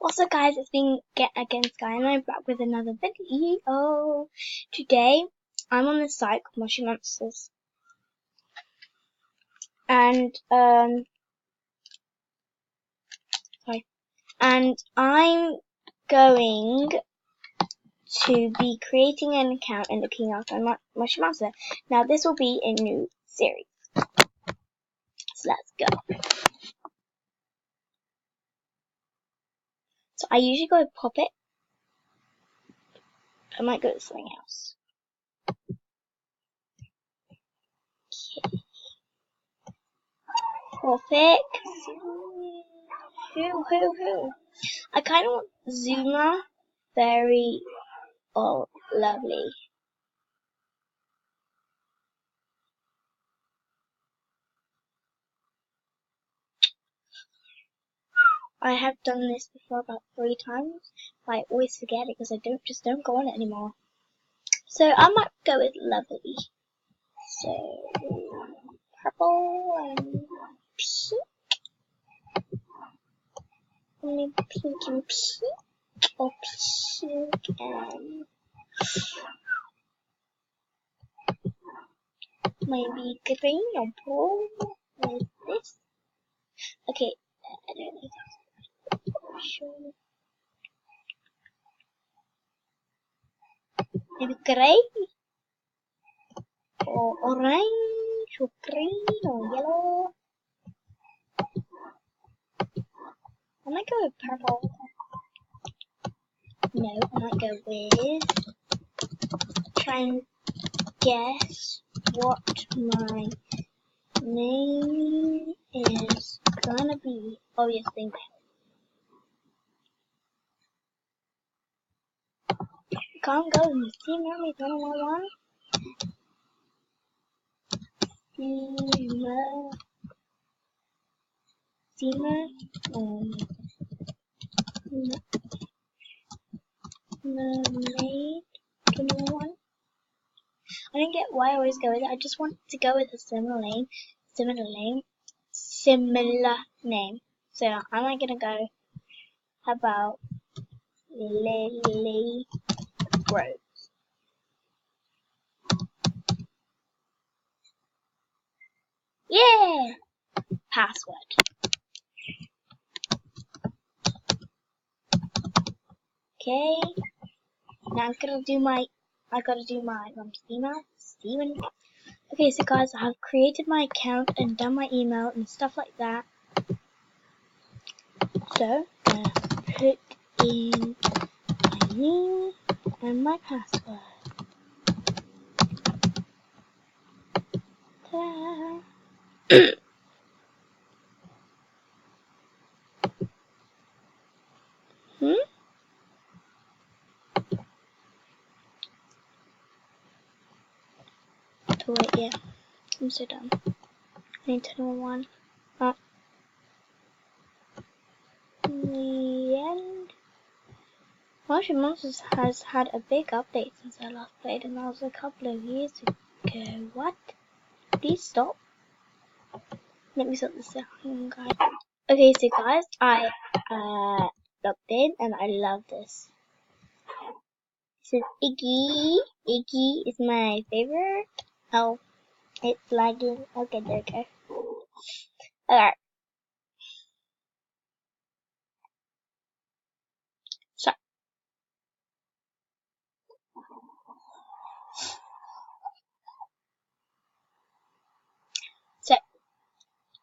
What's up, guys? It's been Get Against Guy, and I'm back with another video. Today, I'm on this site called Moshi Monsters, and I'm going to be creating an account and looking after Moshi Monster. Now, this will be a new series, so let's go. So I usually go with Puppet. I might go with something else. Okay. Puppet. Who? I kind of want Zuma. Very, lovely. I have done this before about 3 times, but I always forget it because I don't go on it anymore. So I might go with lovely. So purple and pink. Maybe pink and pink, or pink and maybe green or blue, like this. Okay, I don't know. Sure. Maybe gray or orange or green or yellow. I might go with purple. No, I might go with try and guess what my name is gonna be. Obviously, can't go with Team Army 111. Mermaid 21. I don't get why I always go with it. I just want to go with a similar name. So I'm not gonna go. How about Lily Rose? Yeah. Password. Okay. Now I gotta do my email. Steven. Okay, so guys, I have created my account and done my email and stuff like that. So I'm gonna put in my name and my password. Ta-da. Oh wait, yeah. I'm so dumb. I need to know one. The end. Moshi Monsters has had a big update since I last played, and that was a couple of years ago. What? Please stop. Let me stop this down, guys. Okay, so guys, I logged in, and I love this. This is Iggy. Iggy is my favorite. Oh, it's lagging. Okay, there we go. Alright. So,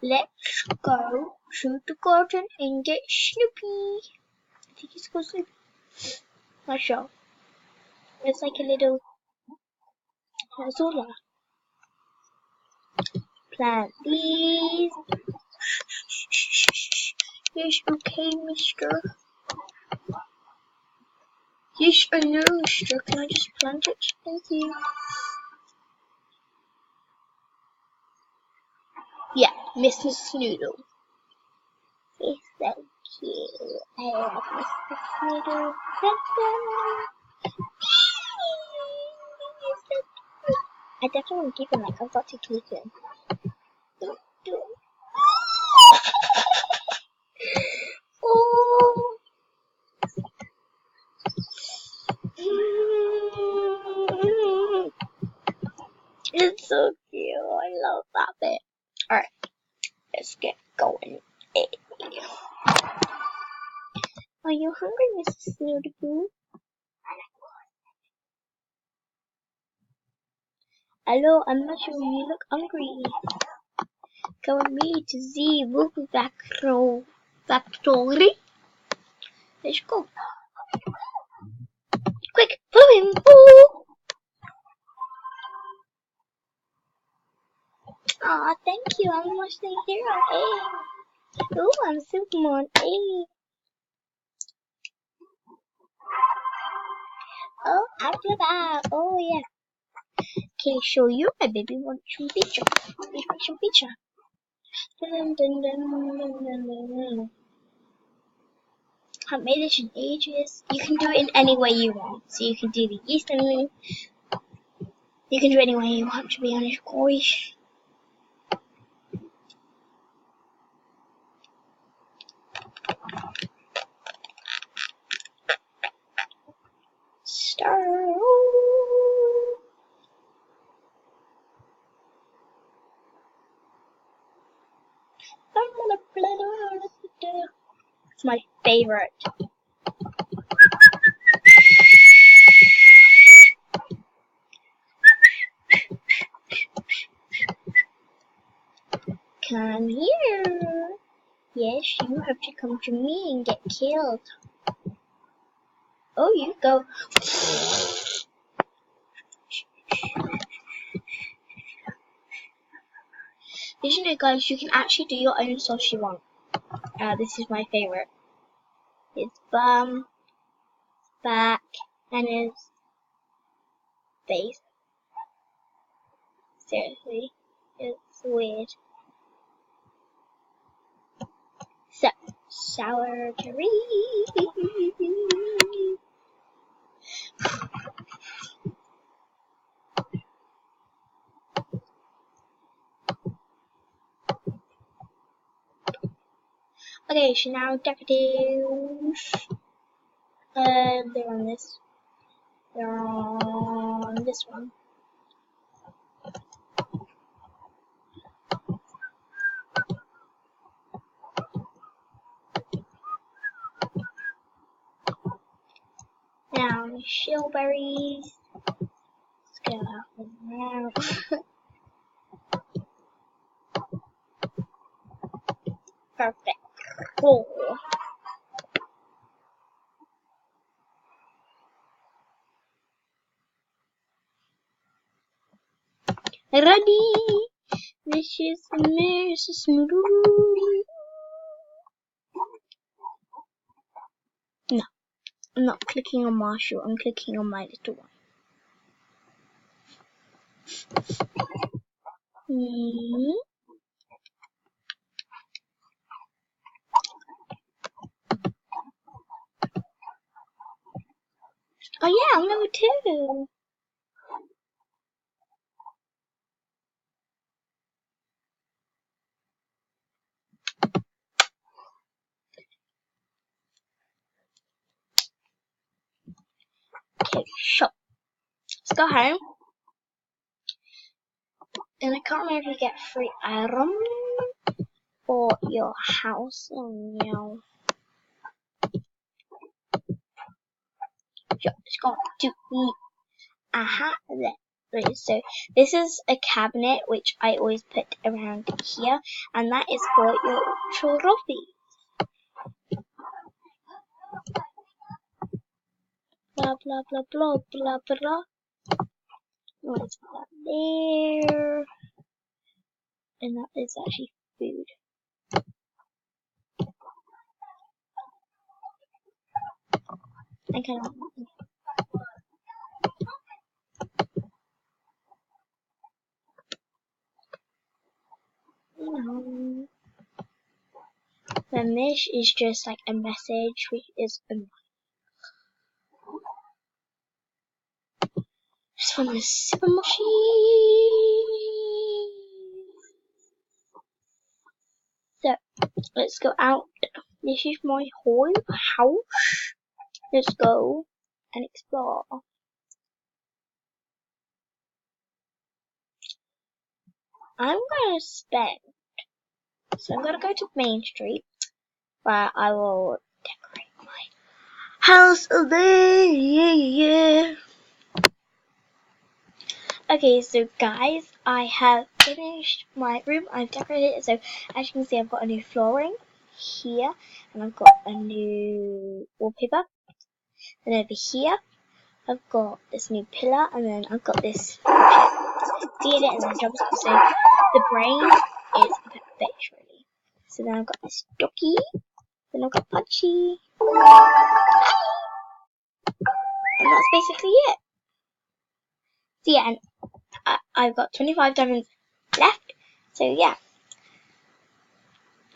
let's go to the garden and get Snoopy. I think he's called Snoopy. Not sure. It's like a little Zola. Plant these. Yes, okay, mister. Yes, I know, mister. Can I just plant it? Thank you. Yeah, Mr. Snoodle. He's so cute. I love Mr. Snoodle. I definitely want to keep him. Like, I've got to keep him. Oh. so cute. I love that bit. Alright, let's get going. Hey. Are you hungry, Mrs. Snootapoo? Hello, I'm not sure you look hungry. Come with me to the Woohoo Factory. Let's go. Quick, follow him. Ooh. Aw, thank you. I'm almost a hero. Hey. Ooh, I'm Superman. Hey. Oh, after that. Oh, yeah. Okay, show you my baby want some picture. Some picture. Dun, dun, dun, dun, dun, dun. Haven't made this in ages. You can do it in any way you want. So you can do the Eastern way. You can do it any way you want, to be honest, guys. Start. It's my favorite. Come here. Yes, you have to come to me and get killed. Oh, you go. Did you know, guys, you can actually do your own sauce you want. This is my favorite. It's bum, back, and his face. Seriously, it's weird. So, sour cherry. Okay, so now daffodils. They're on this. They're on this one. Now shillberries. Let's go out them now. Perfect. Cool. Ready? This is Mrs. Smoothie. No, I'm not clicking on Marshall. I'm clicking on my little one. Oh yeah, I'm number 2. Okay, so let's go home. And I can't remember if you get free items for your house. Oh no. So let's go to eat. Aha, there. So this is a cabinet which I always put around here, and that is for your trophy. Blah blah blah blah blah blah. What's that there? And that is actually food. I kind of know. Then this is just like a message, which is just from the super moshi. So let's go out. This is my whole house. Let's go and explore. I'm gonna spend. So I'm gonna go to Main Street where I will decorate my house a day. Okay, so guys, I have finished my room. I've decorated it. So as you can see, I've got a new flooring here, and I've got a new wallpaper. And over here, I've got this new pillar, and then I've got this see it, and then jumps up. So the brain is a bit fish, really. So then I've got this ducky, then I've got Punchy, and that's basically it. So yeah, and I've got 25 diamonds left. So yeah.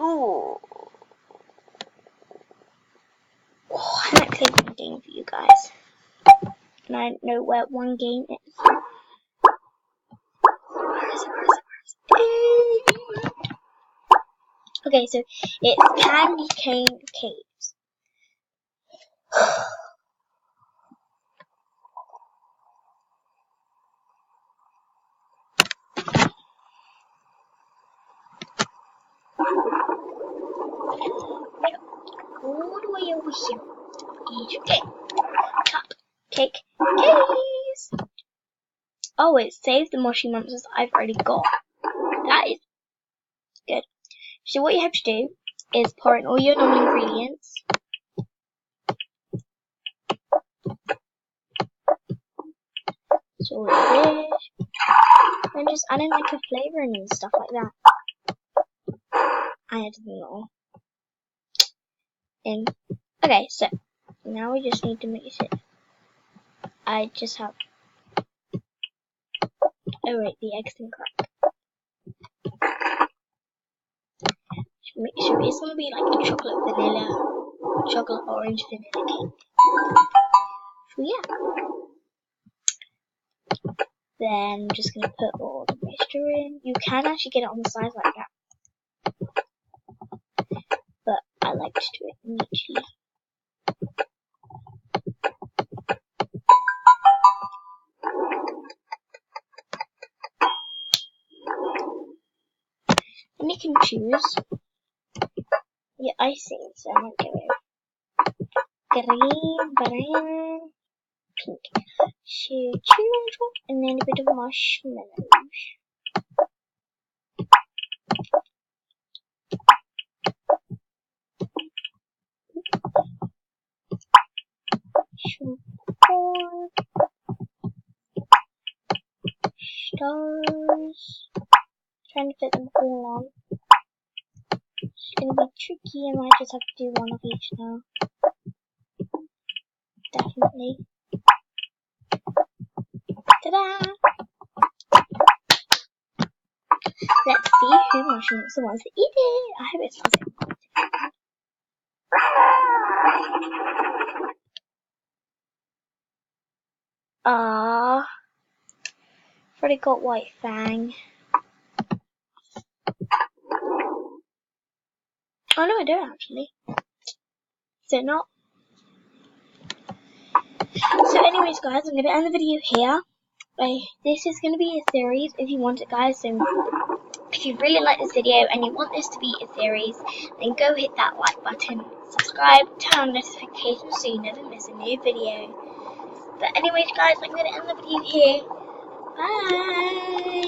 Ooh. Oh, I might play one game for you guys. And I don't know where one game is. Where is it? Okay, so it's Candy Cane Caves. All the way over here is your game. Cupcake Caves. Oh, it saved the moshi monsters I've already got. That is good. So what you have to do is pour in all your normal ingredients. So this, and just add in like a flavouring and stuff like that. I added them all in. Okay, so now we just need to mix it. I just have. Oh wait, the eggs didn't crack. Make sure it's gonna be like a chocolate orange vanilla cake. So yeah. Then I'm just gonna put all the mixture in. You can actually get it on the sides like that, but I like to do it neatly. And you can choose your icing. So I'm gonna go green, brown, pink. Choose and then a bit of marshmallows. Chocolate. Stars. Trying to fit them all on. It's gonna be tricky. I might just have to do one of each now. Definitely. Ta-da! Let's see who mushrooms the ones that eat it. I hope it smells good. Ah, already got White Fang. Oh no, I don't actually. Is it not? So anyways guys, I'm going to end the video here. This is going to be a series if you want it guys. So if you really like this video and you want this to be a series, then go hit that like button, subscribe, turn on notifications so you never miss a new video. But anyways guys, I'm going to end the video here. Bye!